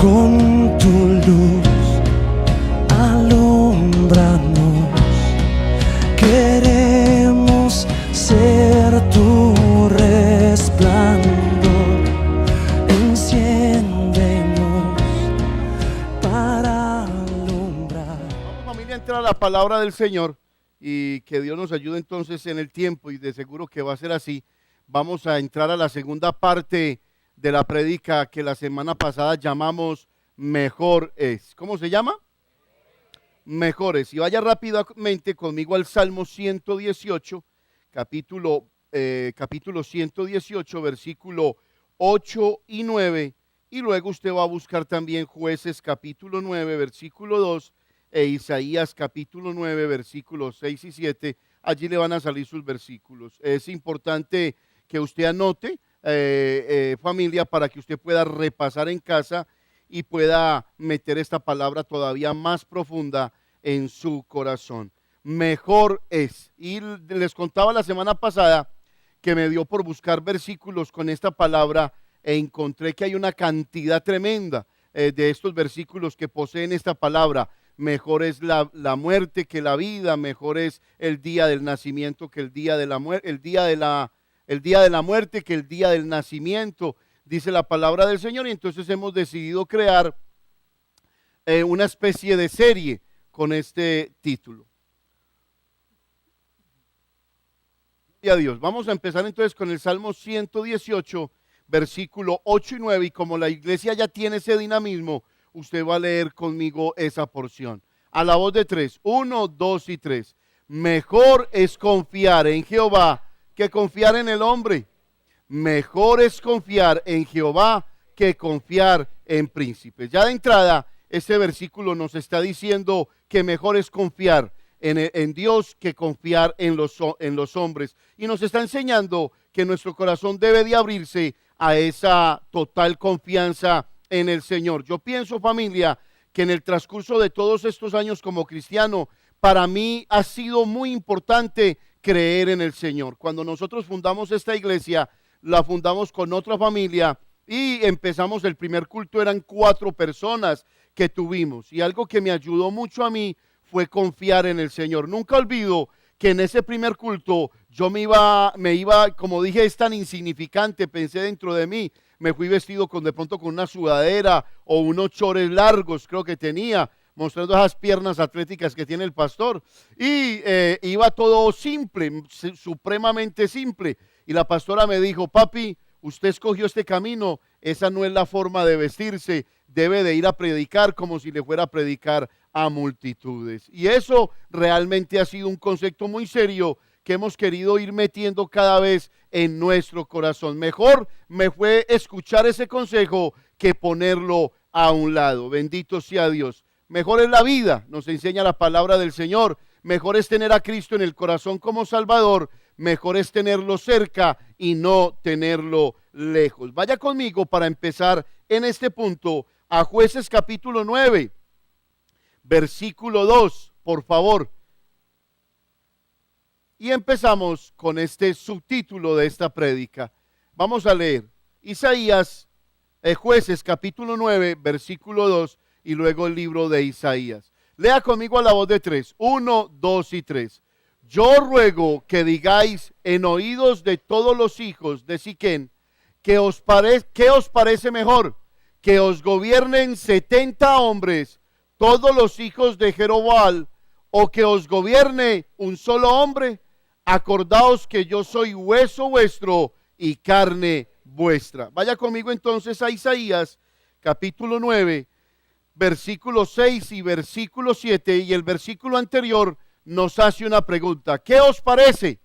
Con tu luz alúmbranos, queremos ser tu resplandor. Enciéndenos para alumbrar. Vamos, familia, a entrar a la palabra del Señor y que Dios nos ayude entonces en el tiempo, y de seguro que va a ser así. Vamos a entrar a la segunda parte de la prédica que la semana pasada llamamos Mejor es. ¿Cómo se llama? Mejor es. Y vaya rápidamente conmigo al Salmo 118, capítulo 118, versículo 8 y 9. Y luego usted va a buscar también Jueces capítulo 9, versículo 2, e Isaías capítulo 9, versículos 6 y 7. Allí le van a salir sus versículos. Es importante que usted anote, familia, para que usted pueda repasar en casa y pueda meter esta palabra todavía más profunda en su corazón. Mejor es. Y les contaba la semana pasada que me dio por buscar versículos con esta palabra e encontré que hay una cantidad tremenda de estos versículos que poseen esta palabra. Mejor es la muerte que la vida, mejor es el día del nacimiento que el día de la muerte, el día de la muerte que el día del nacimiento, dice la palabra del Señor. Y entonces hemos decidido crear una especie de serie con este título. Y a Dios. Vamos a empezar entonces con el Salmo 118, versículo 8 y 9, y como la iglesia ya tiene ese dinamismo, usted va a leer conmigo esa porción. A la voz de tres, 1, 2 y 3. Mejor es confiar en Jehová que confiar en el hombre. Mejor es confiar en Jehová que confiar en príncipes. Ya de entrada, este versículo nos está diciendo que mejor es confiar en Dios que confiar en los hombres. Y nos está enseñando que nuestro corazón debe de abrirse a esa total confianza en el Señor. Yo pienso, familia, que en el transcurso de todos estos años como cristiano, para mí ha sido muy importante creer en el Señor. Cuando nosotros fundamos esta iglesia, la fundamos con otra familia y empezamos el primer culto, eran 4 personas que tuvimos. Y algo que me ayudó mucho a mí fue confiar en el Señor. Nunca olvido que en ese primer culto yo me iba, como dije, es tan insignificante, pensé dentro de mí, me fui vestido de pronto con una sudadera o unos chores largos, creo que tenía, mostrando esas piernas atléticas que tiene el pastor, y iba todo simple, supremamente simple, y la pastora me dijo: papi, usted escogió este camino, esa no es la forma de vestirse, debe de ir a predicar como si le fuera a predicar a multitudes. Y eso realmente ha sido un concepto muy serio que hemos querido ir metiendo cada vez en nuestro corazón. Mejor me fue escuchar ese consejo que ponerlo a un lado. Bendito sea Dios. Mejor es la vida, nos enseña la palabra del Señor. Mejor es tener a Cristo en el corazón como Salvador. Mejor es tenerlo cerca y no tenerlo lejos. Vaya conmigo para empezar en este punto a Jueces capítulo 9, versículo 2, por favor. Y empezamos con este subtítulo de esta prédica. Vamos a leer Jueces capítulo 9, versículo 2, y luego el libro de Isaías. Lea conmigo a la voz de 3, 1, 2 y 3. Yo ruego que digáis en oídos de todos los hijos de Siquén, ¿qué os parece mejor? Que os gobiernen 70 hombres, todos los hijos de Jeroboam, o que os gobierne un solo hombre. Acordaos que yo soy hueso vuestro y carne vuestra. Vaya conmigo entonces a Isaías capítulo 9, versículo 6 y versículo 7, y el versículo anterior nos hace una pregunta. ¿Qué os parece?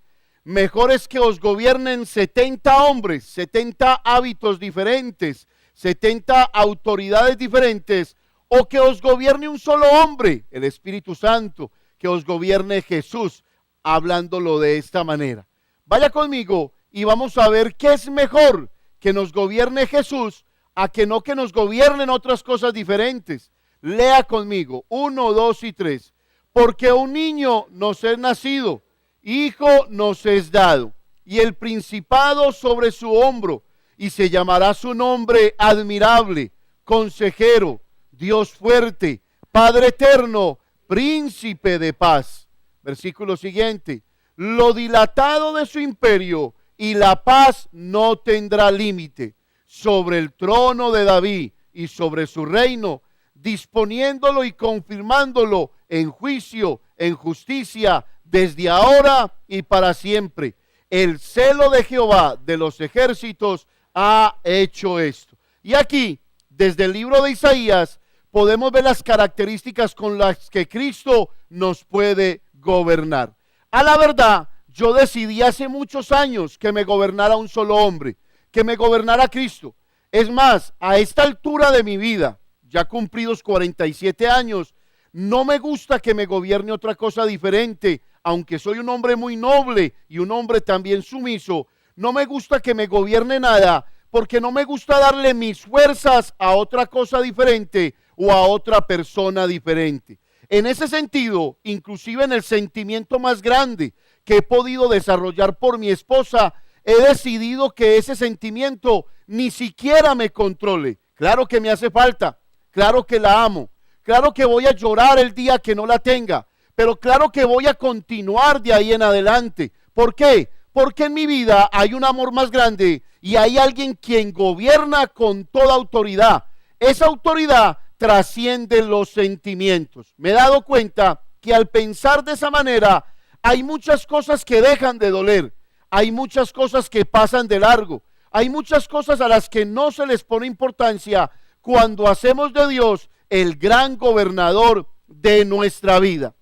Mejor es que os gobiernen 70 hombres, 70 hábitos diferentes, 70 autoridades diferentes, o que os gobierne un solo hombre, el Espíritu Santo, que os gobierne Jesús, hablándolo de esta manera. Vaya conmigo y vamos a ver qué es mejor, que nos gobierne Jesús a que no que nos gobiernen otras cosas diferentes. Lea conmigo, 1, 2 y 3. Porque un niño nos es nacido, hijo nos es dado, y el principado sobre su hombro, y se llamará su nombre admirable, consejero, Dios fuerte, Padre eterno, príncipe de paz. Versículo siguiente. Lo dilatado de su imperio y la paz no tendrá límite sobre el trono de David y sobre su reino, disponiéndolo y confirmándolo en juicio, en justicia, desde ahora y para siempre. El celo de Jehová de los ejércitos ha hecho esto. Y aquí, desde el libro de Isaías, podemos ver las características con las que Cristo nos puede gobernar. A la verdad, yo decidí hace muchos años que me gobernara un solo hombre, que me gobernara Cristo. Es más, a esta altura de mi vida, ya cumplidos 47 años, no me gusta que me gobierne otra cosa diferente, aunque soy un hombre muy noble y un hombre también sumiso. No me gusta que me gobierne nada, porque no me gusta darle mis fuerzas a otra cosa diferente o a otra persona diferente. En ese sentido, inclusive en el sentimiento más grande que he podido desarrollar por mi esposa, he decidido que ese sentimiento ni siquiera me controle. Claro que me hace falta, claro que la amo, claro que voy a llorar el día que no la tenga, pero claro que voy a continuar de ahí en adelante. ¿Por qué? Porque en mi vida hay un amor más grande y hay alguien quien gobierna con toda autoridad. Esa autoridad trasciende los sentimientos. Me he dado cuenta que al pensar de esa manera hay muchas cosas que dejan de doler, hay muchas cosas que pasan de largo, hay muchas cosas a las que no se les pone importancia cuando hacemos de Dios el gran gobernador de nuestra vida.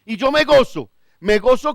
Y yo me gozo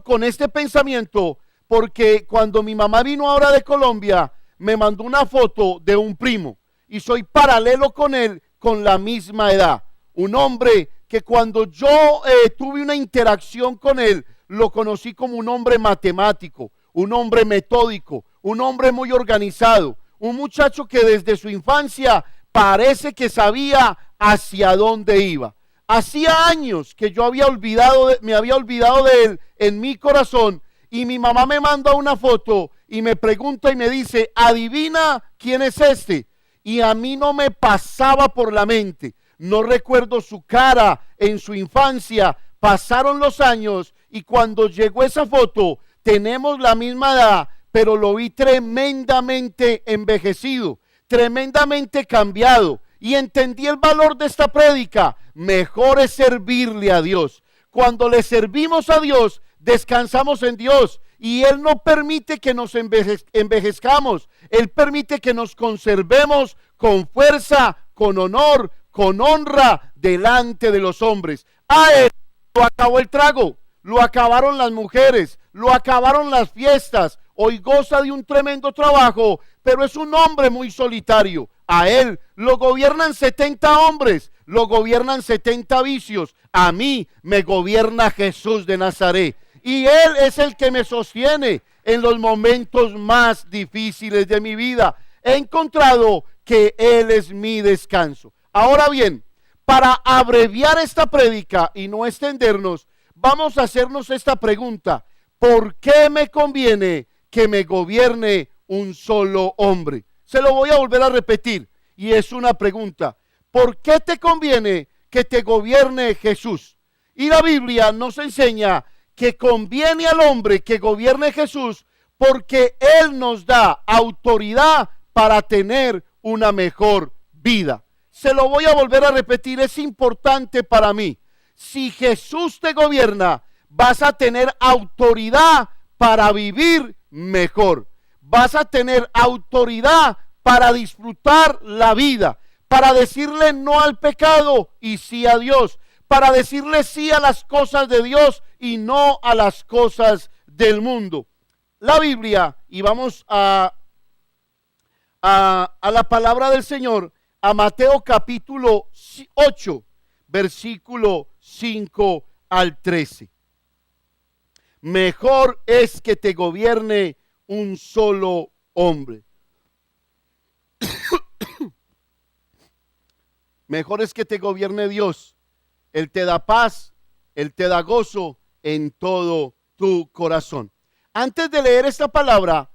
con este pensamiento, porque cuando mi mamá vino ahora de Colombia, me mandó una foto de un primo, y soy paralelo con él, con la misma edad. Un hombre que cuando yo tuve una interacción con él, lo conocí como un hombre matemático, un hombre metódico, un hombre muy organizado, un muchacho que desde su infancia parece que sabía hacia dónde iba. Hacía años que yo me había olvidado de él en mi corazón, y mi mamá me manda una foto y me pregunta y me dice, adivina quién es este. Y a mí no me pasaba por la mente, no recuerdo su cara en su infancia. Pasaron los años y cuando llegó esa foto, tenemos la misma edad, pero lo vi tremendamente envejecido, tremendamente cambiado, y entendí el valor de esta prédica. Mejor es servirle a Dios. Cuando le servimos a Dios, descansamos en Dios, y Él no permite que nos envejezcamos. Él permite que nos conservemos con fuerza, con honor, con honra delante de los hombres. A Él lo acabó el trago, lo acabaron las mujeres, lo acabaron las fiestas. Hoy goza de un tremendo trabajo, pero es un hombre muy solitario. A él lo gobiernan 70 hombres, lo gobiernan 70 vicios. A mí me gobierna Jesús de Nazaret, y Él es el que me sostiene en los momentos más difíciles de mi vida. He encontrado que Él es mi descanso. Ahora bien, para abreviar esta prédica y no extendernos, vamos a hacernos esta pregunta: ¿por qué me conviene que me gobierne un solo hombre? Se lo voy a volver a repetir, y es una pregunta: ¿por qué te conviene que te gobierne Jesús? Y la Biblia nos enseña que conviene al hombre que gobierne Jesús, porque Él nos da autoridad para tener una mejor vida. Se lo voy a volver a repetir, es importante para mí. Si Jesús te gobierna, vas a tener autoridad para vivir mejor. Vas a tener autoridad para disfrutar la vida, para decirle no al pecado y sí a Dios, para decirle sí a las cosas de Dios y no a las cosas del mundo. La Biblia, y vamos a la palabra del Señor, a Mateo capítulo 8, versículo 5 al 13. Mejor es que te gobierne un solo hombre. Mejor es que te gobierne Dios. Él te da paz, Él te da gozo en todo tu corazón. Antes de leer esta palabra,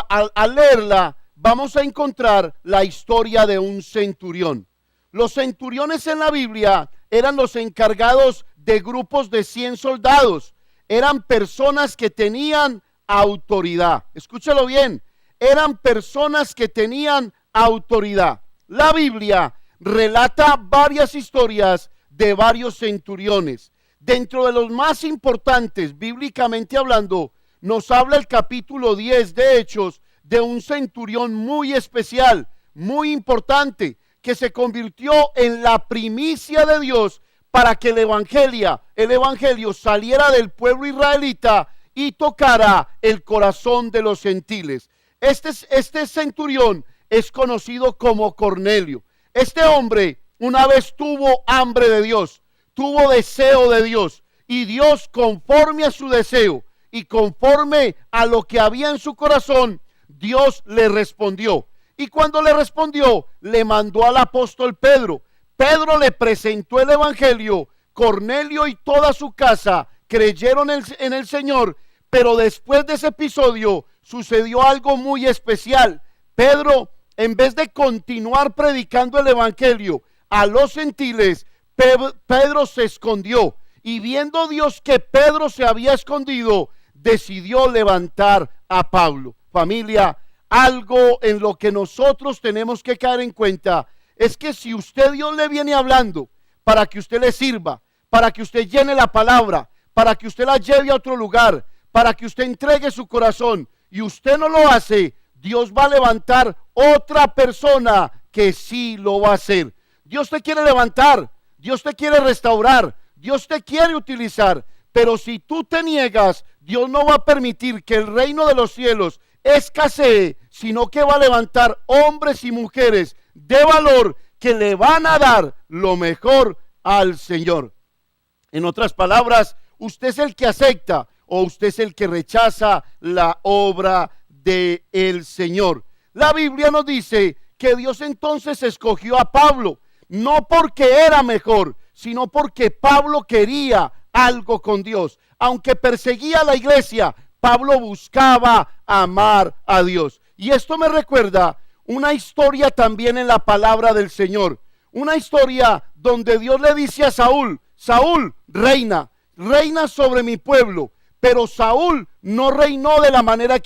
al leerla, vamos a encontrar la historia de un centurión. Los centuriones en la Biblia eran los encargados de grupos de 100 soldados. Eran personas que tenían autoridad. Escúchalo bien, eran personas que tenían autoridad. La Biblia relata varias historias de varios centuriones. Dentro de los más importantes, bíblicamente hablando, nos habla el capítulo 10 de Hechos de un centurión muy especial, muy importante, que se convirtió en la primicia de Dios para que el evangelio saliera del pueblo israelita y tocara el corazón de los gentiles. Este centurión es conocido como Cornelio. Este hombre una vez tuvo hambre de Dios, tuvo deseo de Dios, y Dios, conforme a su deseo y conforme a lo que había en su corazón, Dios le respondió. Y cuando le respondió, le mandó al apóstol Pedro. Pedro le presentó el evangelio. Cornelio y toda su casa creyeron en el Señor. Pero después de ese episodio sucedió algo muy especial. Pedro, en vez de continuar predicando el evangelio a los gentiles, Pedro se escondió. Y viendo Dios que Pedro se había escondido, decidió levantar a Pablo. Familia, algo en lo que nosotros tenemos que caer en cuenta es que si Dios le viene hablando para que usted le sirva, para que usted llene la palabra, para que usted la lleve a otro lugar, para que usted entregue su corazón, y usted no lo hace, Dios va a levantar otra persona que sí lo va a hacer. Dios te quiere levantar, Dios te quiere restaurar, Dios te quiere utilizar, pero si tú te niegas, Dios no va a permitir que el reino de los cielos escasee, sino que va a levantar hombres y mujeres de valor que le van a dar lo mejor al Señor. En otras palabras, usted es el que acepta o usted es el que rechaza la obra del Señor. La Biblia nos dice que Dios entonces escogió a Pablo, no porque era mejor, sino porque Pablo quería algo con Dios. Aunque perseguía a la iglesia, Pablo buscaba amar a Dios. Y esto me recuerda una historia también en la palabra del Señor. Una historia donde Dios le dice a Saúl: Saúl, reina sobre mi pueblo. Pero Saúl no reinó de la manera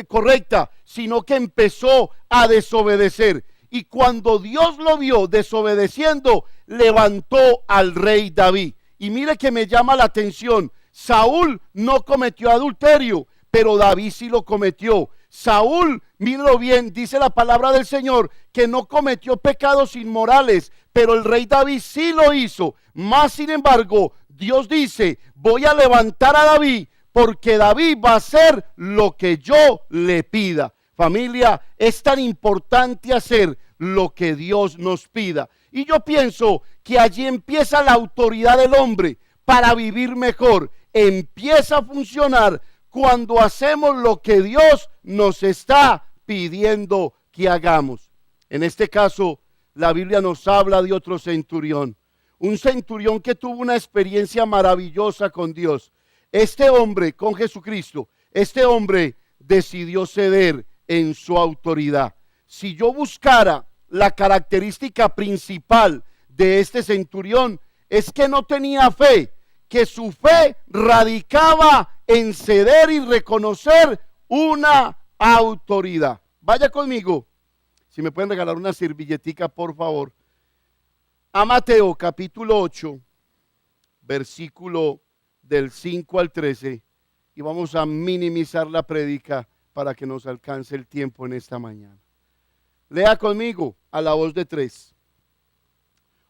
correcta, sino que empezó a desobedecer. Y cuando Dios lo vio desobedeciendo, levantó al rey David. Y mire que me llama la atención, Saúl no cometió adulterio, pero David sí lo cometió. Saúl, míralo bien, dice la palabra del Señor, que no cometió pecados inmorales, pero el rey David sí lo hizo. Más sin embargo, Dios dice: voy a levantar a David, porque David va a hacer lo que yo le pida. Familia, es tan importante hacer lo que Dios nos pida. Y yo pienso que allí empieza la autoridad del hombre para vivir mejor. Empieza a funcionar cuando hacemos lo que Dios nos está pidiendo que hagamos. En este caso, la Biblia nos habla de otro centurión. Un centurión que tuvo una experiencia maravillosa con Dios. Este hombre, con Jesucristo, este hombre decidió ceder en su autoridad. Si yo buscara la característica principal de este centurión, es que no tenía fe, que su fe radicaba en ceder y reconocer una autoridad. Vaya conmigo, si me pueden regalar una servilletica, por favor, a Mateo capítulo 8, versículo del 5 al 13, y vamos a minimizar la prédica para que nos alcance el tiempo en esta mañana. Lea conmigo a la voz de 3.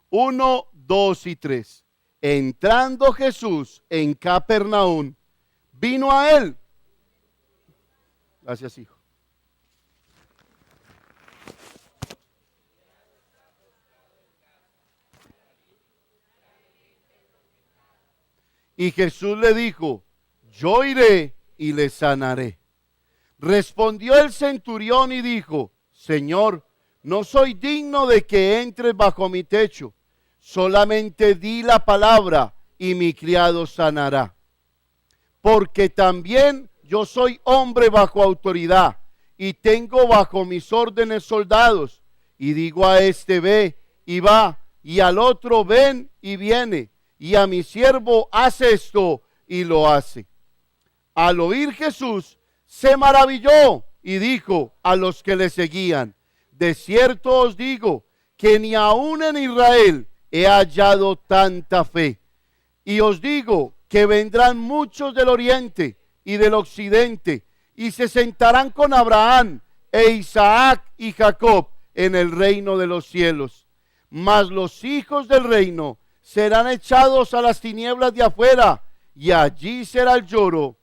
1, 2 y 3. Entrando Jesús en Capernaum, vino a él. Gracias, hijo. Y Jesús le dijo: yo iré y le sanaré. Respondió el centurión y dijo: Señor, no soy digno de que entres bajo mi techo. Solamente di la palabra y mi criado sanará. Porque también yo soy hombre bajo autoridad y tengo bajo mis órdenes soldados, y digo a este ve y va, y al otro ven y viene, y a mi siervo hace esto y lo hace. Al oír Jesús se maravilló y dijo a los que le seguían: de cierto os digo que ni aun en Israel he hallado tanta fe. Y os digo que vendrán muchos del oriente y del occidente y se sentarán con Abraham e Isaac y Jacob en el reino de los cielos. Mas los hijos del reino serán echados a las tinieblas de afuera, y allí será el lloro.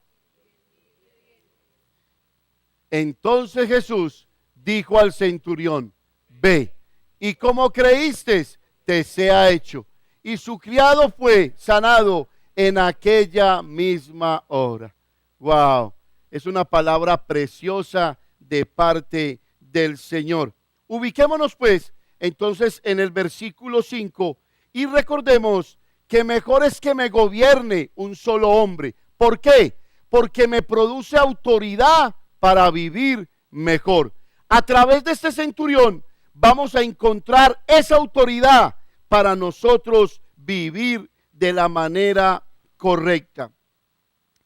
Entonces Jesús dijo al centurión: ve, y como creíste, te sea hecho. Y su criado fue sanado en aquella misma hora. Wow, es una palabra preciosa de parte del Señor. Ubiquémonos pues entonces en el versículo 5 y recordemos que mejor es que me gobierne un solo hombre. ¿Por qué? Porque me produce autoridad para vivir mejor. A través de este centurión vamos a encontrar esa autoridad para nosotros vivir de la manera correcta.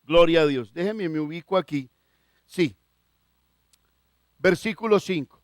Gloria a Dios. Déjenme, me ubico aquí. Sí. Versículo 5.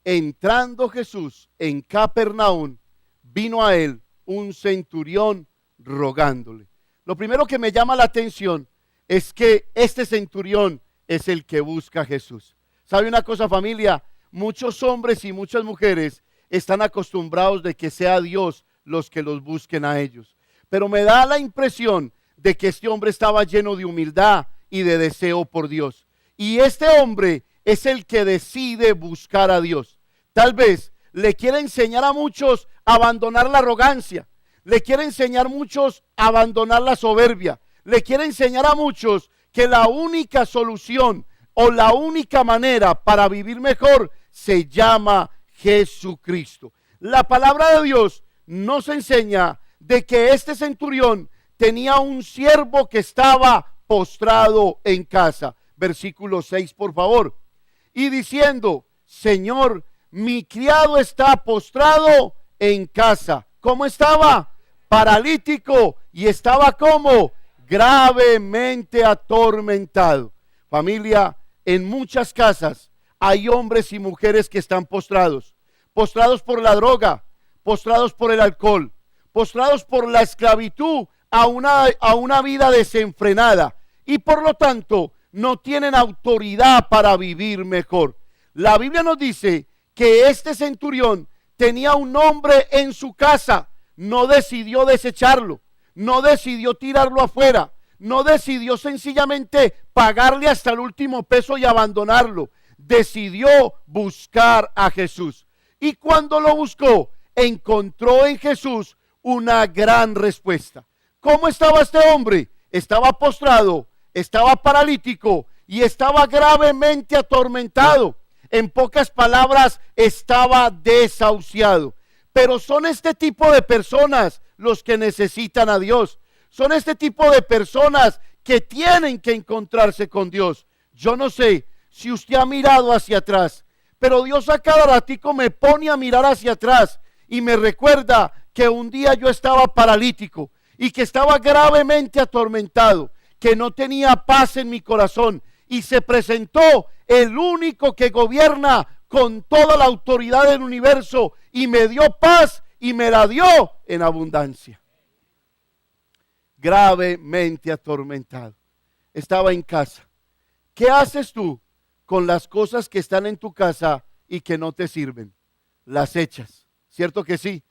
Entrando Jesús en Capernaum, vino a él un centurión rogándole. Lo primero que me llama la atención es que este centurión es el que busca a Jesús. ¿Sabe una cosa, familia? Muchos hombres y muchas mujeres están acostumbrados de que sea Dios los que los busquen a ellos. Pero me da la impresión de que este hombre estaba lleno de humildad y de deseo por Dios. Y este hombre es el que decide buscar a Dios. Tal vez le quiere enseñar a muchos a abandonar la arrogancia. Le quiere enseñar a muchos a abandonar la soberbia. Le quiere enseñar a muchos que la única solución o la única manera para vivir mejor se llama Jesucristo. La palabra de Dios nos enseña de que este centurión tenía un siervo que estaba postrado en casa. Versículo 6, por favor. Y diciendo: Señor, mi criado está postrado en casa. ¿Cómo estaba? Paralítico, y estaba como gravemente atormentado. Familia, en muchas casas hay hombres y mujeres que están postrados por la droga, postrados por el alcohol, postrados por la esclavitud a una vida desenfrenada, y por lo tanto no tienen autoridad para vivir mejor. La Biblia nos dice que este centurión tenía un hombre en su casa. No decidió desecharlo, no decidió tirarlo afuera, no decidió sencillamente pagarle hasta el último peso y abandonarlo. Decidió buscar a Jesús. Y cuando lo buscó, encontró en Jesús una gran respuesta. ¿Cómo estaba este hombre? Estaba postrado, estaba paralítico y estaba gravemente atormentado. En pocas palabras, estaba desahuciado. Pero son este tipo de personas los que necesitan a Dios. Son este tipo de personas que tienen que encontrarse con Dios. Yo no sé si usted ha mirado hacia atrás, pero Dios a cada ratico me pone a mirar hacia atrás y me recuerda que un día yo estaba paralítico y que estaba gravemente atormentado, que no tenía paz en mi corazón, y se presentó el único que gobierna con toda la autoridad del universo y me dio paz y me la dio en abundancia. Gravemente atormentado. Estaba en casa. ¿Qué haces tú con las cosas que están en tu casa y que no te sirven? Las echas, ¿cierto que sí?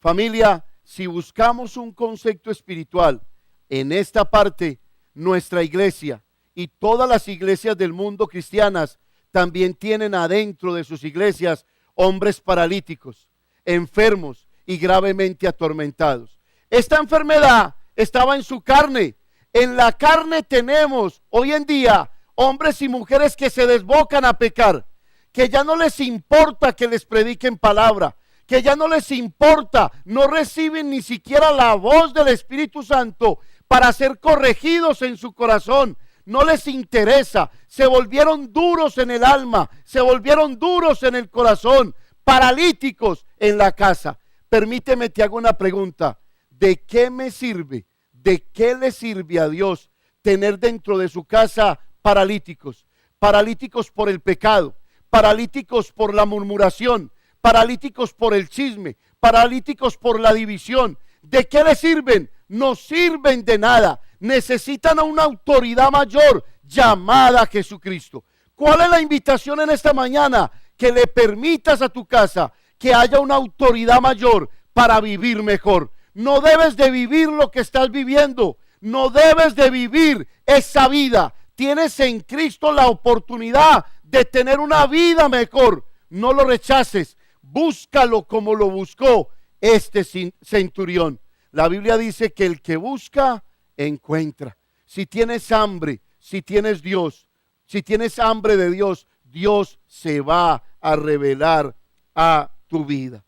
Familia, si buscamos un concepto espiritual, en esta parte, nuestra iglesia y todas las iglesias del mundo cristianas también tienen adentro de sus iglesias hombres paralíticos, enfermos y gravemente atormentados. Esta enfermedad estaba en su carne. En la carne tenemos hoy en día hombres y mujeres que se desbocan a pecar, que ya no les importa que les prediquen palabra, que ya no les importa, no reciben ni siquiera la voz del Espíritu Santo para ser corregidos en su corazón. no les interesa, se volvieron duros en el alma, se volvieron duros en el corazón, paralíticos en la casa. Permíteme, te hago una pregunta: ¿de qué me sirve? ¿De qué le sirve a Dios tener dentro de su casa paralíticos? Paralíticos por el pecado, paralíticos por la murmuración, paralíticos por el chisme, paralíticos por la división. ¿De qué le sirven? No sirven de nada. Necesitan a una autoridad mayor llamada Jesucristo. ¿Cuál es la invitación en esta mañana? Que le permitas a tu casa que haya una autoridad mayor para vivir mejor. No debes de vivir lo que estás viviendo. No debes de vivir esa vida. Tienes en Cristo la oportunidad de tener una vida mejor. No lo rechaces. Búscalo como lo buscó este centurión. La Biblia dice que el que busca, encuentra. Si tienes hambre, si tienes Dios, si tienes hambre de Dios, Dios se va a revelar a tu vida.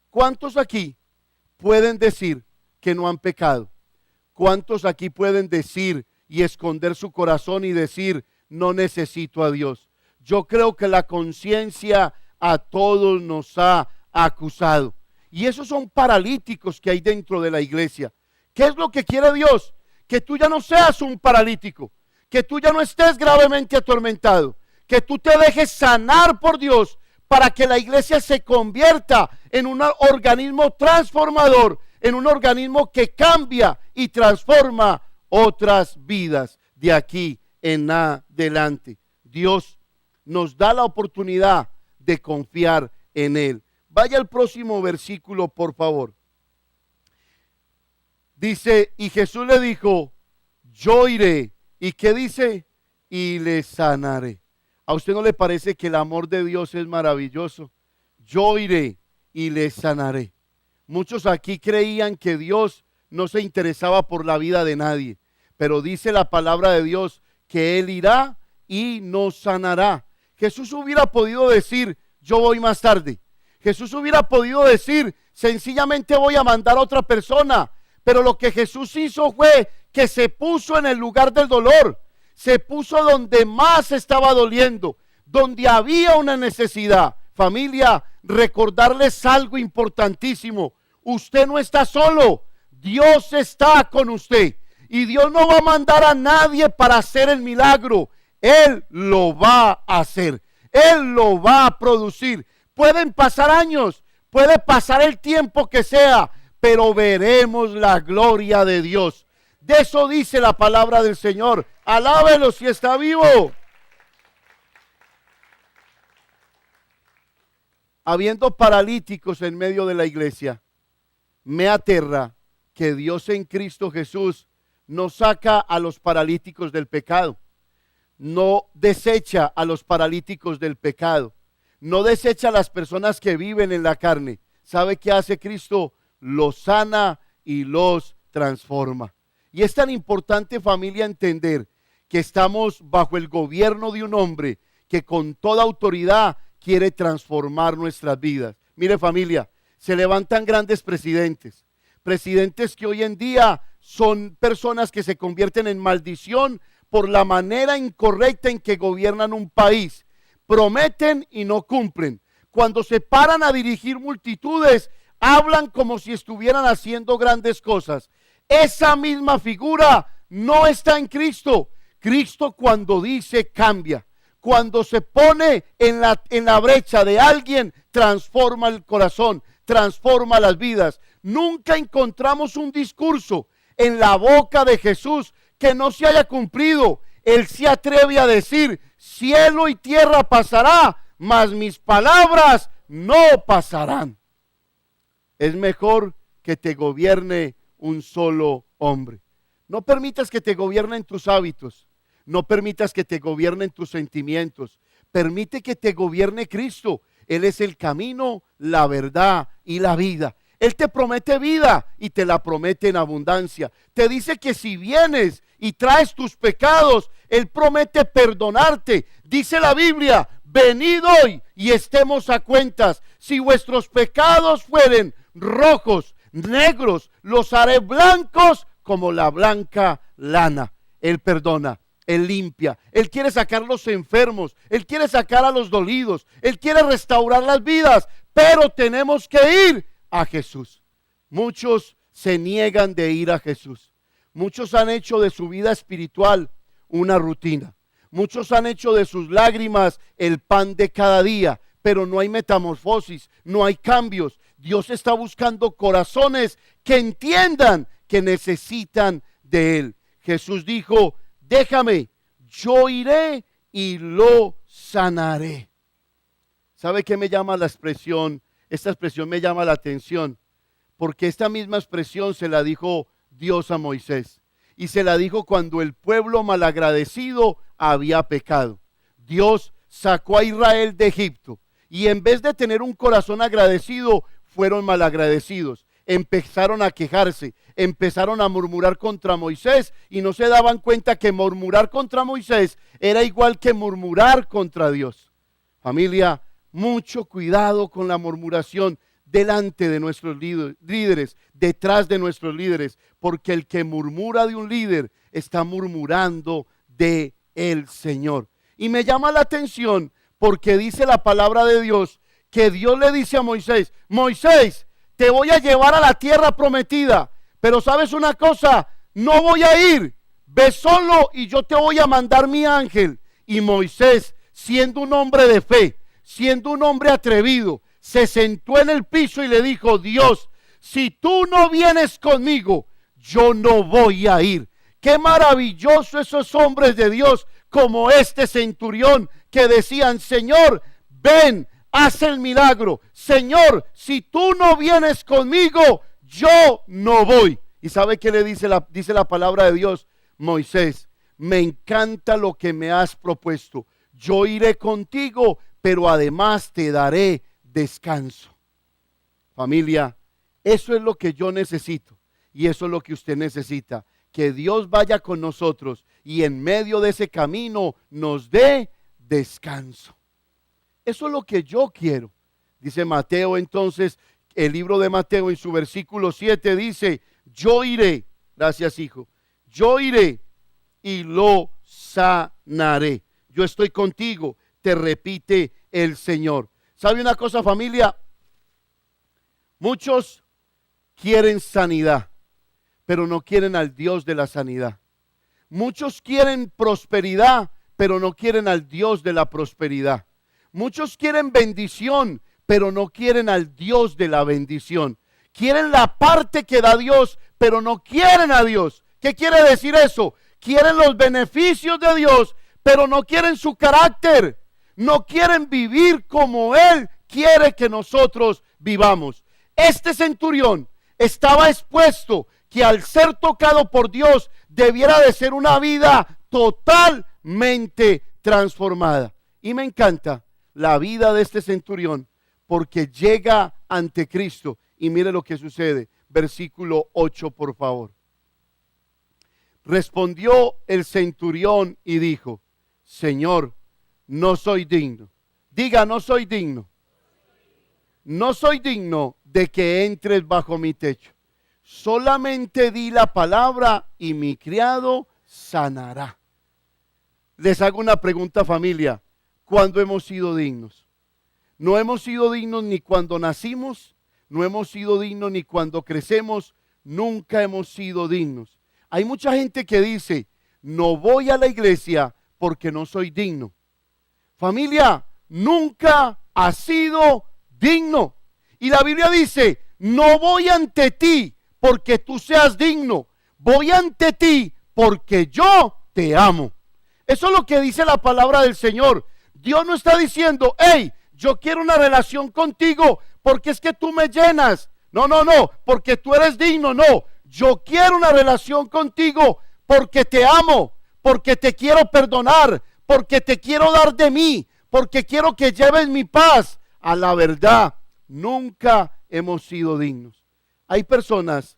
¿Cuántos aquí pueden decir que no han pecado? ¿Cuántos aquí pueden decir y esconder su corazón y decir, no necesito a Dios? Yo creo que la conciencia a todos nos ha acusado. Y esos son paralíticos que hay dentro de la iglesia. ¿Qué es lo que quiere Dios? Que tú ya no seas un paralítico, que tú ya no estés gravemente atormentado, que tú te dejes sanar por Dios para que la iglesia se convierta en un organismo transformador, en un organismo que cambia y transforma otras vidas de aquí en adelante. Dios nos da la oportunidad de confiar en Él. Vaya al próximo versículo, por favor. Dice, y Jesús le dijo, yo iré. ¿Y qué dice? Y le sanaré. ¿A usted no le parece que el amor de Dios es maravilloso? Yo iré y le sanaré. Muchos aquí creían que Dios no se interesaba por la vida de nadie, pero dice la palabra de Dios que Él irá y nos sanará. Jesús hubiera podido decir, yo voy más tarde. Jesús hubiera podido decir, sencillamente voy a mandar a otra persona. Pero lo que Jesús hizo fue que se puso en el lugar del dolor. Se puso donde más estaba doliendo, donde había una necesidad. Familia, recordarles algo importantísimo. Usted no está solo. Dios está con usted. Y Dios no va a mandar a nadie para hacer el milagro. Él lo va a hacer. Él lo va a producir. Pueden pasar años, puede pasar el tiempo que sea, pero veremos la gloria de Dios. De eso dice la palabra del Señor. Alábelo si está vivo. Habiendo paralíticos en medio de la iglesia, me aterra que Dios en Cristo Jesús no saca a los paralíticos del pecado, no desecha a los paralíticos del pecado, no desecha a las personas que viven en la carne. ¿Sabe qué hace Cristo? Los sana y los transforma. Y es tan importante, familia, entender que estamos bajo el gobierno de un hombre que con toda autoridad quiere transformar nuestras vidas. Mire, familia, se levantan grandes presidentes, presidentes que hoy en día son personas que se convierten en maldición por la manera incorrecta en que gobiernan un país. Prometen y no cumplen. Cuando se paran a dirigir multitudes, hablan como si estuvieran haciendo grandes cosas. Esa misma figura no está en Cristo. Cristo, cuando dice, cambia. Cuando se pone en la brecha de alguien, transforma el corazón, transforma las vidas. Nunca encontramos un discurso en la boca de Jesús que no se haya cumplido. Él se atreve a decir, cielo y tierra pasará, mas mis palabras no pasarán. Es mejor que te gobierne un solo hombre. No permitas que te gobiernen tus hábitos. No permitas que te gobiernen tus sentimientos. Permite que te gobierne Cristo. Él es el camino, la verdad y la vida. Él te promete vida y te la promete en abundancia. Te dice que si vienes y traes tus pecados, Él promete perdonarte. Dice la Biblia, venid hoy y estemos a cuentas. Si vuestros pecados fueren rojos, negros, los haré blancos como la blanca lana. Él perdona. Él limpia, Él quiere sacar los enfermos, Él quiere sacar a los dolidos, Él quiere restaurar las vidas, pero tenemos que ir a Jesús. Muchos se niegan de ir a Jesús. Muchos han hecho de su vida espiritual una rutina. Muchos han hecho de sus lágrimas el pan de cada día, pero no hay metamorfosis, no hay cambios. Dios está buscando corazones que entiendan que necesitan de Él. Jesús dijo: déjame, yo iré y lo sanaré. ¿Sabe qué me llama la expresión? Esta expresión me llama la atención, porque esta misma expresión se la dijo Dios a Moisés. Y se la dijo cuando el pueblo malagradecido había pecado. Dios sacó a Israel de Egipto. Y en vez de tener un corazón agradecido, fueron malagradecidos. Empezaron a quejarse, empezaron a murmurar contra Moisés y no se daban cuenta que murmurar contra Moisés era igual que murmurar contra Dios. Familia, mucho cuidado con la murmuración delante de nuestros líderes, detrás de nuestros líderes, porque el que murmura de un líder está murmurando de el Señor. Y me llama la atención porque dice la palabra de Dios que Dios le dice a Moisés: Moisés, te voy a llevar a la tierra prometida, pero ¿sabes una cosa? No voy a ir, ve solo y yo te voy a mandar mi ángel. Y Moisés, siendo un hombre de fe, siendo un hombre atrevido, se sentó en el piso y le dijo: Dios, si tú no vienes conmigo, yo no voy a ir. Qué maravilloso esos hombres de Dios como este centurión que decían: Señor, ven, haz el milagro. Señor, si tú no vienes conmigo, yo no voy. ¿Y sabe qué le dice la palabra de Dios? Moisés, me encanta lo que me has propuesto. Yo iré contigo, pero además te daré descanso. Familia, eso es lo que yo necesito y eso es lo que usted necesita, que Dios vaya con nosotros y en medio de ese camino nos dé descanso. Eso es lo que yo quiero. Dice Mateo entonces, el libro de Mateo en su versículo 7 dice: yo iré, gracias hijo, yo iré y lo sanaré. Yo estoy contigo, te repite el Señor. ¿Sabe una cosa, familia? Muchos quieren sanidad, pero no quieren al Dios de la sanidad. Muchos quieren prosperidad, pero no quieren al Dios de la prosperidad. Muchos quieren bendición, pero no quieren al Dios de la bendición. Quieren la parte que da Dios, pero no quieren a Dios. ¿Qué quiere decir eso? Quieren los beneficios de Dios, pero no quieren su carácter. No quieren vivir como Él quiere que nosotros vivamos. Este centurión estaba expuesto que al ser tocado por Dios debiera de ser una vida totalmente transformada. Y me encanta la vida de este centurión porque llega ante Cristo y mire lo que sucede. Versículo 8, por favor. Respondió el centurión y dijo: Señor, no soy digno. Diga, no soy digno. No soy digno de que entres bajo mi techo. Solamente di la palabra y mi criado sanará. Les hago una pregunta, familia. ¿Cuándo hemos sido dignos? No hemos sido dignos ni cuando nacimos, no hemos sido dignos ni cuando crecemos, nunca hemos sido dignos. Hay mucha gente que dice: no voy a la iglesia porque no soy digno. Familia, nunca has sido digno. Y la Biblia dice: no voy ante ti porque tú seas digno, voy ante ti porque yo te amo. Eso es lo que dice la palabra del Señor. Dios no está diciendo: hey, yo quiero una relación contigo porque es que tú me llenas. No, porque tú eres digno. No, yo quiero una relación contigo porque te amo, porque te quiero perdonar, porque te quiero dar de mí, porque quiero que lleves mi paz. A la verdad, nunca hemos sido dignos. Hay personas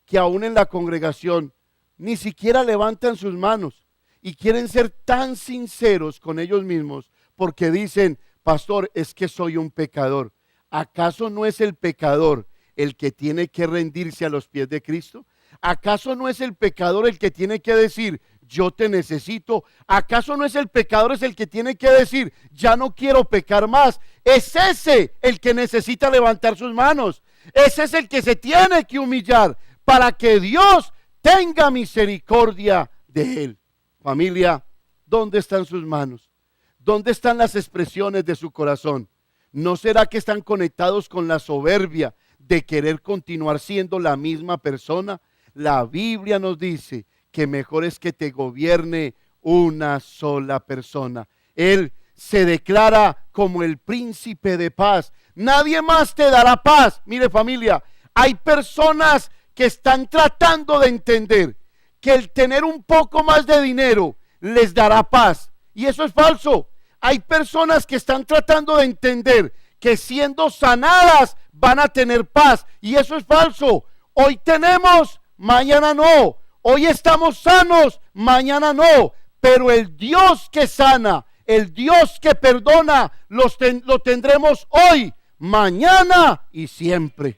que aún en la congregación ni siquiera levantan sus manos y quieren ser tan sinceros con ellos mismos porque dicen: pastor, es que soy un pecador. ¿Acaso no es el pecador el que tiene que rendirse a los pies de Cristo? ¿Acaso no es el pecador el que tiene que decir: yo te necesito. ¿Acaso no es el pecador es el que tiene que decir, ya no quiero pecar más? Es ese el que necesita levantar sus manos. Ese es el que se tiene que humillar para que Dios tenga misericordia de él. Familia, ¿dónde están sus manos? ¿Dónde están las expresiones de su corazón? ¿No será que están conectados con la soberbia de querer continuar siendo la misma persona? La Biblia nos dice que mejor es que te gobierne una sola persona. Él se declara como el príncipe de paz. Nadie más te dará paz. Mire, familia, hay personas que están tratando de entender que el tener un poco más de dinero les dará paz. Y eso es falso. Hay personas que están tratando de entender que siendo sanadas van a tener paz. Y eso es falso. Hoy tenemos, mañana no. Hoy estamos sanos, mañana no. Pero el Dios que sana, el Dios que perdona, lo tendremos hoy, mañana y siempre.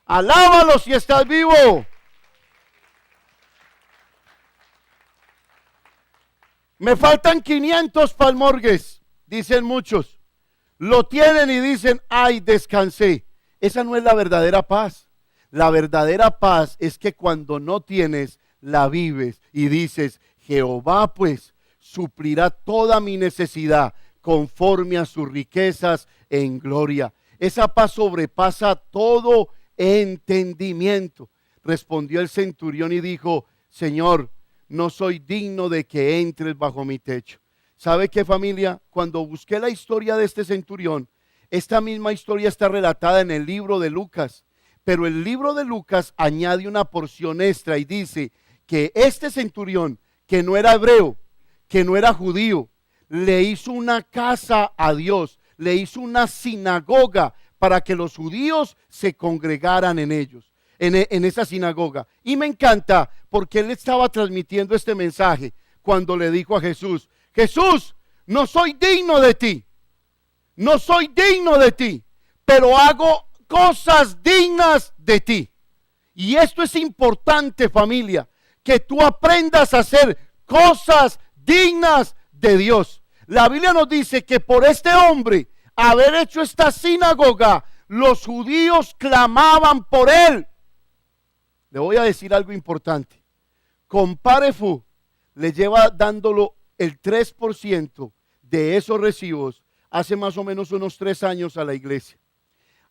Alábalo si estás vivo. Me faltan 500 palmorgues, dicen muchos. Lo tienen y dicen, ay, descansé. Esa no es la verdadera paz. La verdadera paz es que cuando no tienes, la vives y dices, Jehová pues suplirá toda mi necesidad conforme a sus riquezas en gloria. Esa paz sobrepasa todo entendimiento. Respondió el centurión y dijo, Señor, no soy digno de que entres bajo mi techo. ¿Sabe qué, familia? Cuando busqué la historia de este centurión, esta misma historia está relatada en el libro de Lucas, pero el libro de Lucas añade una porción extra y dice que este centurión, que no era hebreo, que no era judío, le hizo una casa a Dios, le hizo una sinagoga para que los judíos se congregaran en ellos, en esa sinagoga. Y me encanta porque él estaba transmitiendo este mensaje cuando le dijo a Jesús, Jesús, no soy digno de ti, no soy digno de ti, pero hago cosas dignas de ti. Y esto es importante, familia, que tú aprendas a hacer cosas dignas de Dios. La Biblia nos dice que por este hombre haber hecho esta sinagoga, los judíos clamaban por él. Le voy a decir algo importante. Compare Fu le lleva dándolo el 3% de esos recibos hace más o menos unos 3 años a la iglesia.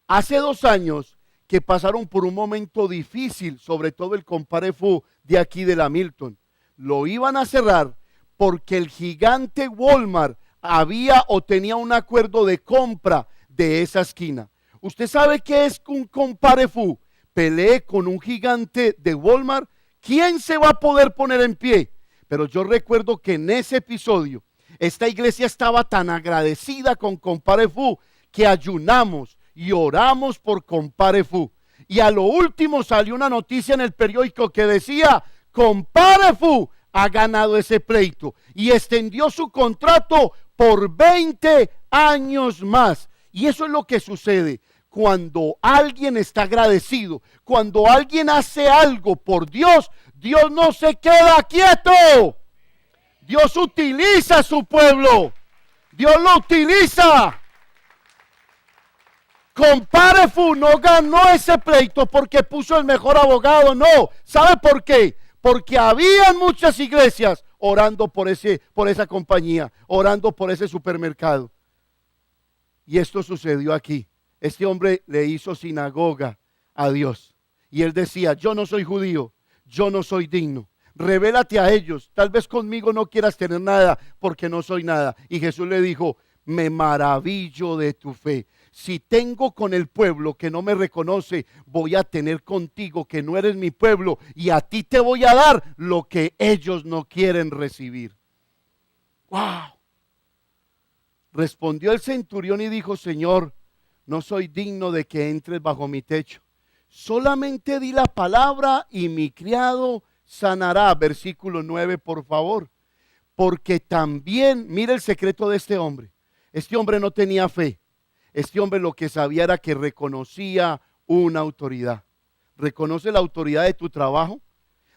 Hace 2 años que pasaron por un momento difícil, sobre todo el Compare Fu de aquí de la Milton. Lo iban a cerrar porque el gigante Walmart había o tenía un acuerdo de compra de esa esquina. ¿Usted sabe qué es un Compare Fu? Pelee con un gigante de Walmart. ¿Quién se va a poder poner en pie? Pero yo recuerdo que en ese episodio esta iglesia estaba tan agradecida con Compare Fu que ayunamos y oramos por Compare Fu. Y a lo último salió una noticia en el periódico que decía, Compare Fu ha ganado ese pleito y extendió su contrato por 20 años más. Y eso es lo que sucede cuando alguien está agradecido, cuando alguien hace algo por Dios, Dios no se queda quieto. Dios utiliza a su pueblo. Dios lo utiliza. Compare Fu no ganó ese pleito porque puso el mejor abogado, no. ¿Sabe por qué? Porque habían muchas iglesias orando por esa compañía, orando por ese supermercado. Y esto sucedió aquí. Este hombre le hizo sinagoga a Dios. Y él decía, yo no soy judío, yo no soy digno. Revélate a ellos. Tal vez conmigo no quieras tener nada porque no soy nada. Y Jesús le dijo, me maravillo de tu fe. Si tengo con el pueblo que no me reconoce, voy a tener contigo que no eres mi pueblo y a ti te voy a dar lo que ellos no quieren recibir. ¡Wow! Respondió el centurión y dijo, Señor, no soy digno de que entres bajo mi techo. Solamente di la palabra y mi criado sanará. Versículo 9, por favor. Porque también, mira el secreto de este hombre. Este hombre no tenía fe. Este hombre lo que sabía era que reconocía una autoridad. ¿Reconoce la autoridad de tu trabajo?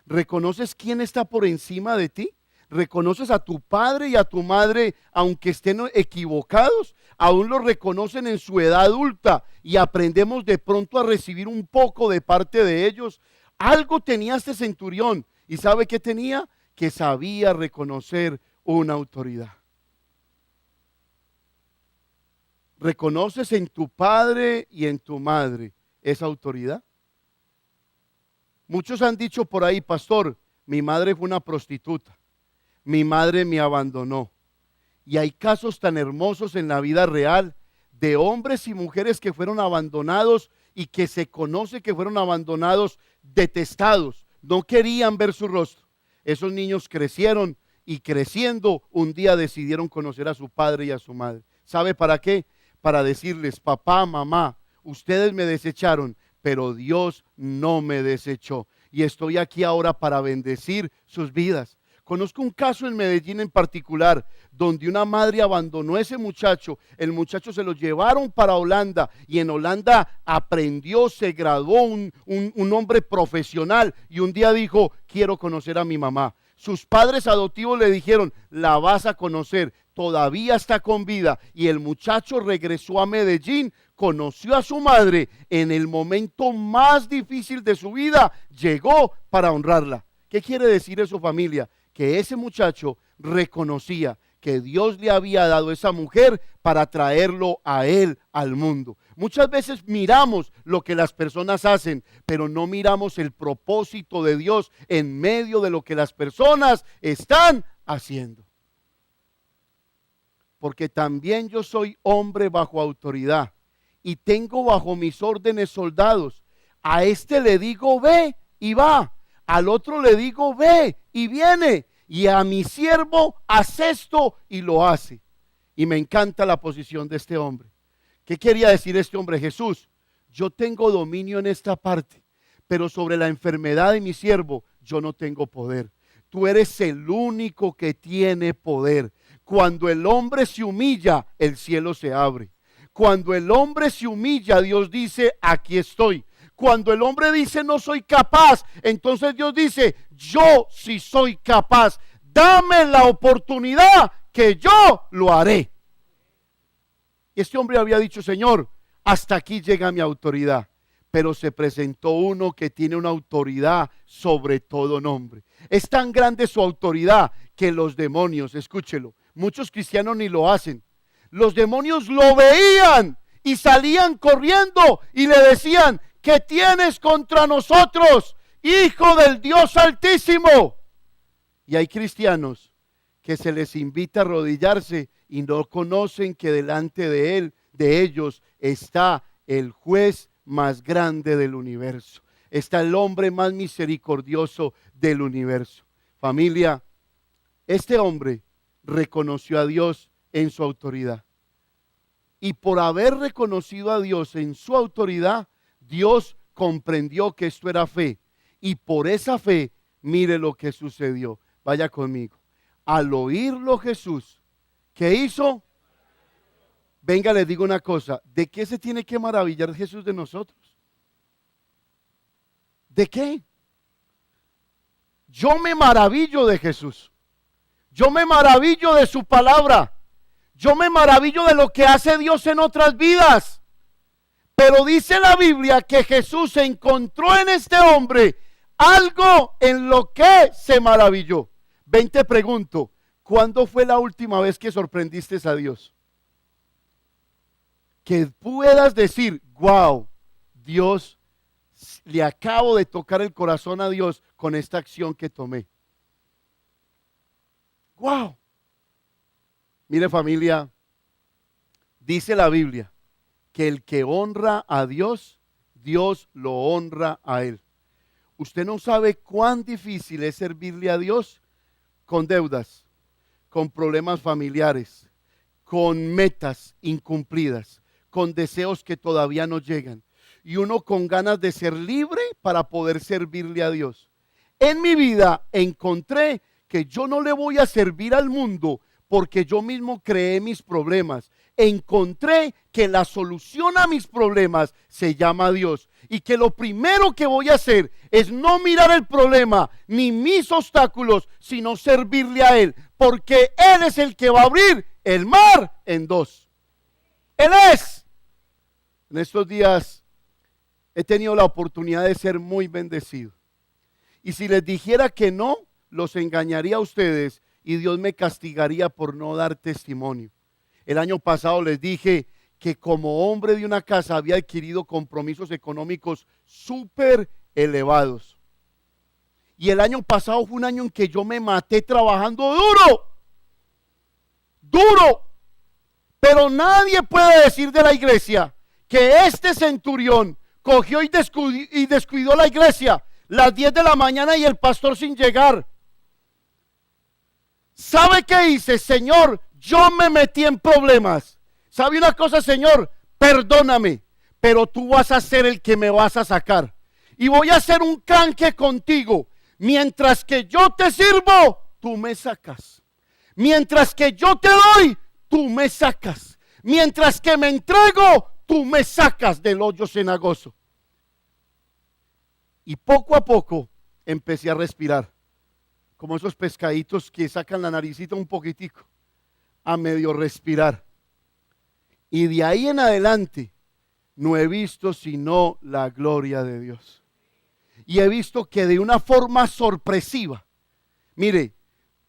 ¿Reconoces quién está por encima de ti? reconoces a tu padre y a tu madre, aunque estén equivocados, aún los reconocen en su edad adulta y aprendemos de pronto a recibir un poco de parte de ellos. Algo tenía este centurión, y ¿sabe qué tenía? Que sabía reconocer una autoridad. ¿Reconoces en tu padre y en tu madre esa autoridad? Muchos han dicho por ahí, pastor, mi madre fue una prostituta, mi madre me abandonó. Y hay casos tan hermosos en la vida real de hombres y mujeres que fueron abandonados y que se conoce que fueron abandonados, detestados, no querían ver su rostro. Esos niños crecieron y creciendo un día decidieron conocer a su padre y a su madre. ¿Sabe para qué? Para decirles, papá, mamá, ustedes me desecharon, pero Dios no me desechó. Y estoy aquí ahora para bendecir sus vidas. Conozco un caso en Medellín en particular, donde una madre abandonó a ese muchacho, el muchacho se lo llevaron para Holanda y en Holanda aprendió, se graduó un hombre profesional y un día dijo, quiero conocer a mi mamá. Sus padres adoptivos le dijeron, la vas a conocer, todavía está con vida. Y el muchacho regresó a Medellín, conoció a su madre en el momento más difícil de su vida, llegó para honrarla. ¿Qué quiere decir eso, familia? Que ese muchacho reconocía que Dios le había dado esa mujer para traerlo a él al mundo. Muchas veces miramos lo que las personas hacen, pero no miramos el propósito de Dios en medio de lo que las personas están haciendo. Porque también yo soy hombre bajo autoridad y tengo bajo mis órdenes soldados. A este le digo ve y va, al otro le digo ve y viene, y a mi siervo haz esto y lo hace. Y me encanta la posición de este hombre. ¿Qué quería decir este hombre? Jesús, yo tengo dominio en esta parte, pero sobre la enfermedad de mi siervo yo no tengo poder. Tú eres el único que tiene poder. Cuando el hombre se humilla, el cielo se abre. Cuando el hombre se humilla, Dios dice, aquí estoy. Cuando el hombre dice no soy capaz, entonces Dios dice, yo sí soy capaz. Dame la oportunidad que yo lo haré. Este hombre había dicho, Señor, hasta aquí llega mi autoridad. Pero se presentó uno que tiene una autoridad sobre todo nombre. Es tan grande su autoridad que los demonios, escúchelo, muchos cristianos ni lo hacen. Los demonios lo veían y salían corriendo y le decían, ¿qué tienes contra nosotros, Hijo del Dios Altísimo? Y hay cristianos que se les invita a arrodillarse y no conocen que delante de él, de ellos, está el juez más grande del universo. Está el hombre más misericordioso del universo. Familia, este hombre reconoció a Dios en su autoridad. Y por haber reconocido a Dios en su autoridad, Dios comprendió que esto era fe. Y por esa fe, mire lo que sucedió. Vaya conmigo. Al oírlo Jesús, ¿qué hizo? Venga, les digo una cosa. ¿De qué se tiene que maravillar Jesús de nosotros? ¿De qué? Yo me maravillo de Jesús. Yo me maravillo de su palabra. Yo me maravillo de lo que hace Dios en otras vidas. Pero dice la Biblia que Jesús encontró en este hombre algo en lo que se maravilló. Ven, te pregunto, ¿cuándo fue la última vez que sorprendiste a Dios? Que puedas decir, wow, Dios, le acabo de tocar el corazón a Dios con esta acción que tomé. Wow. Mire, familia, dice la Biblia que el que honra a Dios, Dios lo honra a él. Usted no sabe cuán difícil es servirle a Dios con deudas, con problemas familiares, con metas incumplidas, con deseos que todavía no llegan. Y uno con ganas de ser libre para poder servirle a Dios. En mi vida encontré que yo no le voy a servir al mundo porque yo mismo creé mis problemas. Encontré que la solución a mis problemas se llama Dios. Y que lo primero que voy a hacer es no mirar el problema ni mis obstáculos, sino servirle a Él. Porque Él es el que va a abrir el mar en dos. Él es. En estos días he tenido la oportunidad de ser muy bendecido. Y si les dijera que no, los engañaría a ustedes y Dios me castigaría por no dar testimonio. El año pasado les dije que como hombre de una casa había adquirido compromisos económicos súper elevados. Y el año pasado fue un año en que yo me maté trabajando duro. Duro. Pero nadie puede decir de la iglesia que este centurión cogió y descuidó la iglesia las 10 de la mañana y el pastor sin llegar. ¿Sabe qué hice? Señor, yo me metí en problemas. ¿Sabe una cosa, Señor? Perdóname, pero tú vas a ser el que me vas a sacar. Y voy a hacer un canje contigo. Mientras que yo te sirvo, tú me sacas. Mientras que yo te doy, tú me sacas. Mientras que me entrego, tú me sacas del hoyo cenagoso. Y poco a poco empecé a respirar. Como esos pescaditos que sacan la naricita un poquitico. A medio respirar. Y de ahí en adelante no he visto sino la gloria de Dios. Y he visto que de una forma sorpresiva. Mire,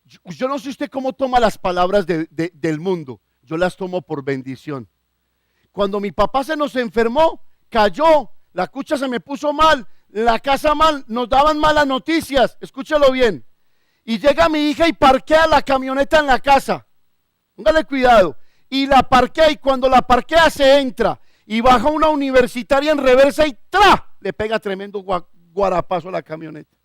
yo no sé usted cómo toma las palabras del mundo. Yo las tomo por bendición. Cuando mi papá se nos enfermó, cayó, la cucha se me puso mal, la casa mal, nos daban malas noticias, escúchalo bien. Y llega mi hija y parquea la camioneta en la casa. Póngale cuidado. Y la parquea, y cuando la parquea se entra y baja una universitaria en reversa y ¡tra! Le pega tremendo guarapazo a la camioneta.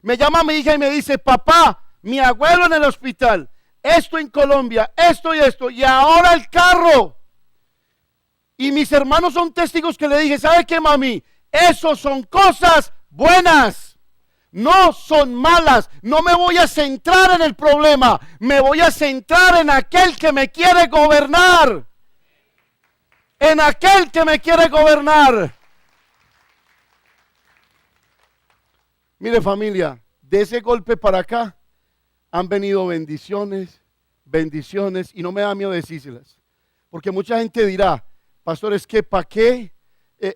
Me llama mi hija y me dice: papá, mi abuelo en el hospital, esto en Colombia, esto y ahora el carro. Y mis hermanos son testigos que le dije: ¿sabe qué, mami? Eso son cosas buenas, no son malas. No me voy a centrar en el problema, me voy a centrar en aquel que me quiere gobernar. En aquel que me quiere gobernar. Mire, familia, de ese golpe para acá han venido bendiciones, bendiciones, y no me da miedo decírselas. Porque mucha gente dirá: pastor, es que ¿para qué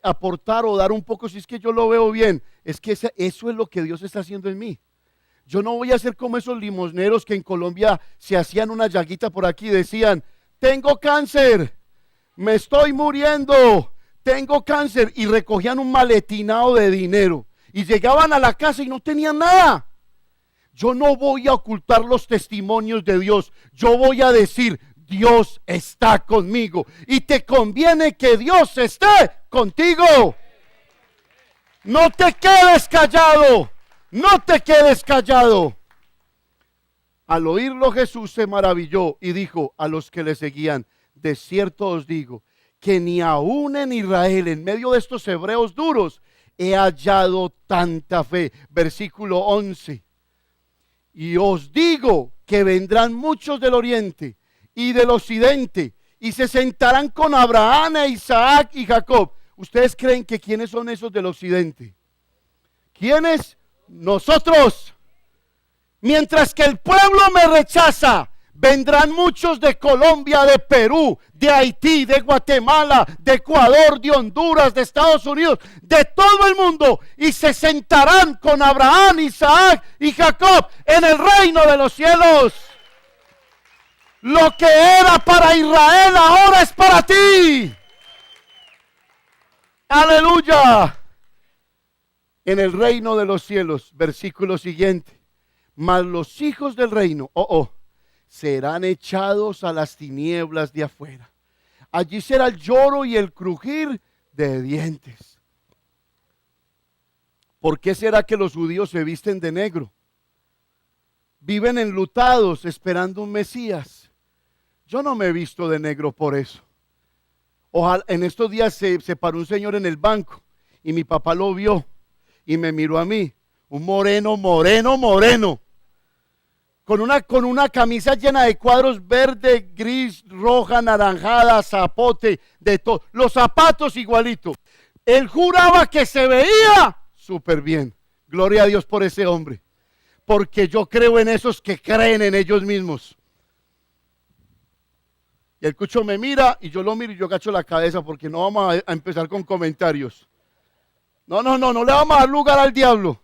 aportar o dar un poco si es que yo lo veo bien? Es que eso es lo que Dios está haciendo en mí. Yo no voy a ser como esos limosneros que en Colombia se hacían una llaguita por aquí y decían: tengo cáncer, me estoy muriendo, tengo cáncer, y recogían un maletinado de dinero y llegaban a la casa y no tenían nada. Yo no voy a ocultar los testimonios de Dios, yo voy a decir: Dios está conmigo, y te conviene que Dios esté contigo. No te quedes callado, no te quedes callado. Al oírlo, Jesús se maravilló y dijo a los que le seguían: de cierto os digo que ni aún en Israel, en medio de estos hebreos duros, he hallado tanta fe. Versículo 11. Y os digo que vendrán muchos del oriente y del occidente, y se sentarán con Abraham, e Isaac y Jacob. ¿Ustedes creen que quiénes son esos del occidente? ¿Quiénes? Nosotros. Mientras que el pueblo me rechaza, vendrán muchos de Colombia, de Perú, de Haití, de Guatemala, de Ecuador, de Honduras, de Estados Unidos, de todo el mundo, y se sentarán con Abraham, Isaac y Jacob en el reino de los cielos. Lo que era para Israel ahora es para ti. Aleluya. En el reino de los cielos, versículo siguiente: mas los hijos del reino, serán echados a las tinieblas de afuera. Allí será el lloro y el crujir de dientes. ¿Por qué será que los judíos se visten de negro? Viven enlutados esperando un Mesías. Yo no me he visto de negro por eso. Ojalá, en estos días se paró un señor en el banco y mi papá lo vio y me miró a mí, un moreno, con una camisa llena de cuadros verde, gris, roja, naranjada, zapote, de todo. Los zapatos igualitos. Él juraba que se veía súper bien. Gloria a Dios por ese hombre. Porque yo creo en esos que creen en ellos mismos. Y el cucho me mira y yo lo miro y yo agacho la cabeza porque no vamos a empezar con comentarios. No le vamos a dar lugar al diablo.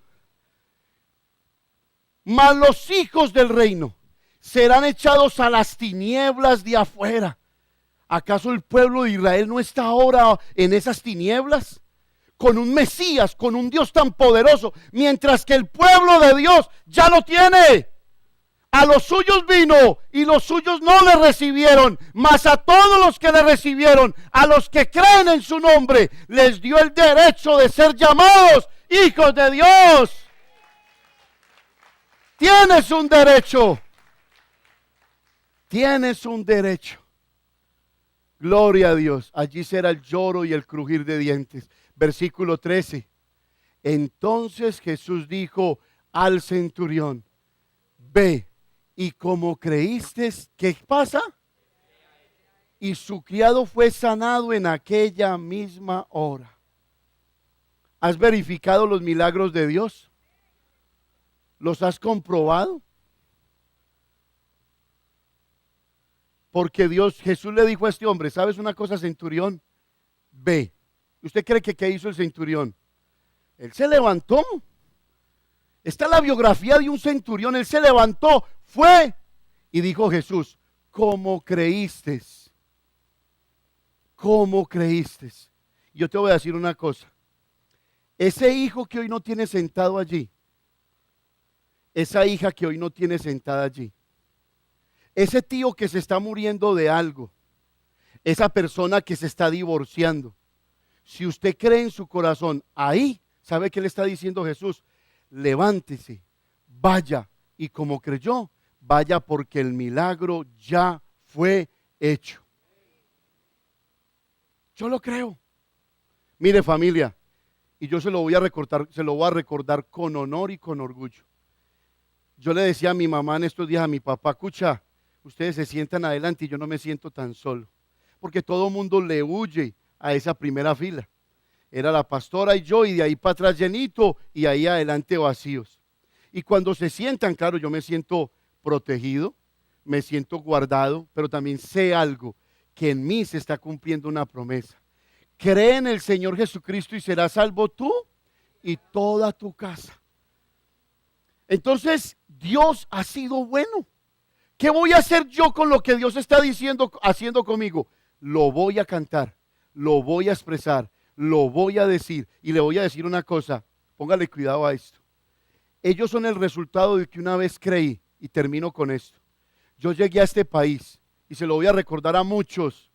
Mas los hijos del reino serán echados a las tinieblas de afuera. ¿Acaso el pueblo de Israel no está ahora en esas tinieblas? Con un Mesías, con un Dios tan poderoso, mientras que el pueblo de Dios ya lo tiene. A los suyos vino y los suyos no le recibieron, mas a todos los que le recibieron, a los que creen en su nombre, les dio el derecho de ser llamados hijos de Dios. Tienes un derecho. Tienes un derecho. Gloria a Dios. Allí será el lloro y el crujir de dientes. Versículo 13. Entonces Jesús dijo al centurión: ve, y como creíste, ¿qué pasa? Y su criado fue sanado en aquella misma hora. ¿Has verificado los milagros de Dios? ¿Los has comprobado? Porque Jesús le dijo a este hombre: ¿sabes una cosa, centurión? Ve. ¿Usted cree que qué hizo el centurión? Él se levantó. Está la biografía de un centurión. Él se levantó, fue y dijo: Jesús, ¿cómo creíste? ¿Cómo creíste? Yo te voy a decir una cosa. Ese hijo que hoy no tiene sentado allí, esa hija que hoy no tiene sentada allí, ese tío que se está muriendo de algo, esa persona que se está divorciando, si usted cree en su corazón, ahí, ¿sabe qué le está diciendo Jesús? Levántese, vaya, y como creyó, vaya, porque el milagro ya fue hecho. Yo lo creo. Mire, familia, y yo se lo voy a recordar con honor y con orgullo. Yo le decía a mi mamá en estos días, a mi papá: escucha, ustedes se sientan adelante y yo no me siento tan solo, porque todo el mundo le huye a esa primera fila. Era la pastora y yo, y de ahí para atrás llenito, y ahí adelante vacíos. Y cuando se sientan, claro, yo me siento protegido, me siento guardado, pero también sé algo, que en mí se está cumpliendo una promesa. Cree en el Señor Jesucristo y serás salvo tú y toda tu casa. Entonces, Dios ha sido bueno. ¿Qué voy a hacer yo con lo que Dios está haciendo conmigo? Lo voy a cantar, lo voy a expresar, lo voy a decir. Y le voy a decir una cosa, póngale cuidado a esto. Ellos son el resultado de que una vez creí, y termino con esto. Yo llegué a este país, y se lo voy a recordar a muchos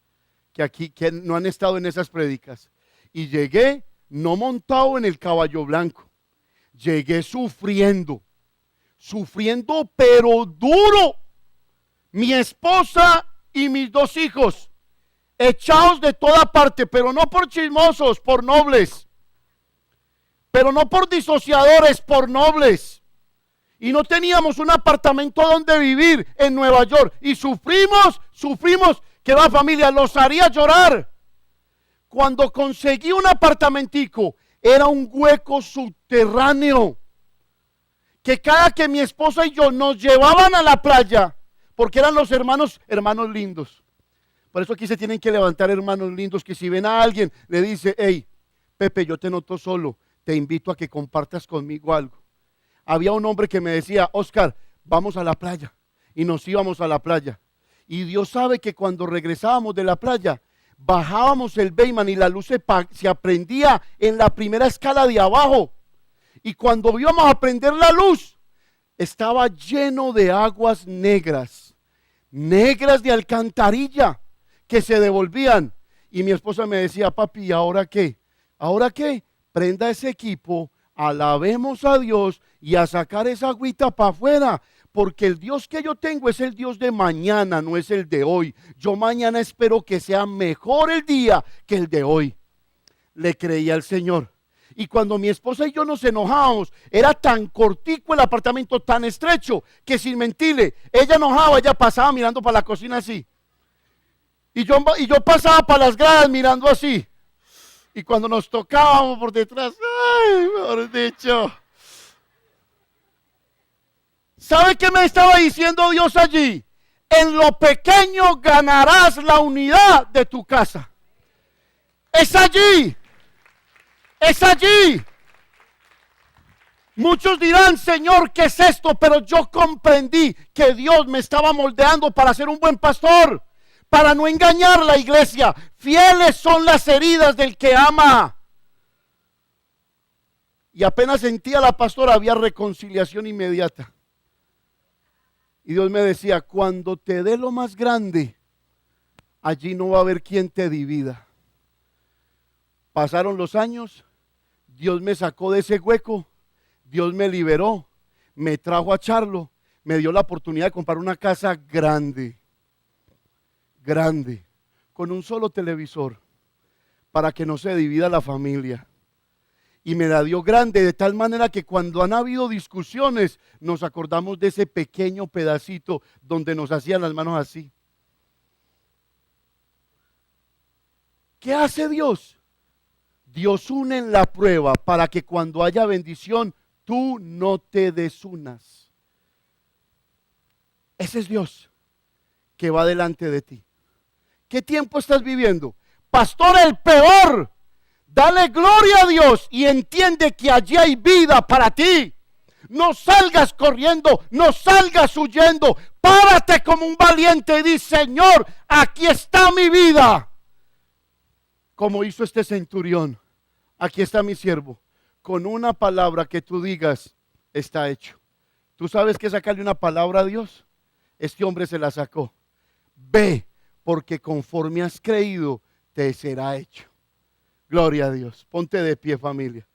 que no han estado en esas prédicas. Y llegué no montado en el caballo blanco, llegué sufriendo pero duro. Mi esposa y mis 2 hijos echados de toda parte, pero no por chismosos, por nobles, pero no por disociadores, por nobles. Y no teníamos un apartamento donde vivir en Nueva York, y sufrimos, que va, familia, los haría llorar. Cuando conseguí un apartamentico, era un hueco subterráneo, que cada que mi esposa y yo nos llevaban a la playa, porque eran los hermanos lindos. Por eso aquí se tienen que levantar hermanos lindos, que si ven a alguien, le dice: hey, Pepe, yo te noto solo, te invito a que compartas conmigo algo. Había un hombre que me decía: Oscar, vamos a la playa. Y nos íbamos a la playa. Y Dios sabe que cuando regresábamos de la playa, bajábamos el Bayman y la luz se aprendía en la primera escala de abajo. Y cuando íbamos a prender la luz, estaba lleno de aguas negras de alcantarilla, que se devolvían. Y mi esposa me decía: papi, ¿y ahora qué? ¿Ahora qué? Prenda ese equipo, alabemos a Dios y a sacar esa agüita para afuera, porque el Dios que yo tengo es el Dios de mañana, no es el de hoy. Yo mañana espero que sea mejor el día que el de hoy. Le creí al Señor. Y cuando mi esposa y yo nos enojábamos, era tan cortico el apartamento, tan estrecho, que sin mentirle, ella enojaba, ella pasaba mirando para la cocina así. Y yo pasaba para las gradas mirando así. Y cuando nos tocábamos por detrás, ay, mejor dicho. ¿Sabe qué me estaba diciendo Dios allí? En lo pequeño ganarás la unidad de tu casa. Es allí. Es allí. Muchos dirán, Señor, ¿qué es esto? Pero yo comprendí que Dios me estaba moldeando para ser un buen pastor, para no engañar a la iglesia. Fieles son las heridas del que ama. Y apenas sentía la pastora, había reconciliación inmediata. Y Dios me decía, cuando te dé lo más grande, allí no va a haber quien te divida. Pasaron los años, Dios me sacó de ese hueco, Dios me liberó, me trajo a Charlo, me dio la oportunidad de comprar una casa grande, con un solo televisor, para que no se divida la familia. Y me la dio grande, de tal manera que cuando han habido discusiones, nos acordamos de ese pequeño pedacito donde nos hacían las manos así. ¿Qué hace Dios? Dios une en la prueba para que cuando haya bendición, tú no te desunas. Ese es Dios que va delante de ti. ¿Qué tiempo estás viviendo? Pastor, el peor. Dale gloria a Dios y entiende que allí hay vida para ti. No salgas corriendo, no salgas huyendo. Párate como un valiente y di, Señor, aquí está mi vida. Como hizo este centurión, aquí está mi siervo. Con una palabra que tú digas, está hecho. ¿Tú sabes que sacarle una palabra a Dios? Este hombre se la sacó. Ve, porque conforme has creído, te será hecho. Gloria a Dios. Ponte de pie, familia.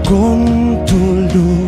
Con tu luz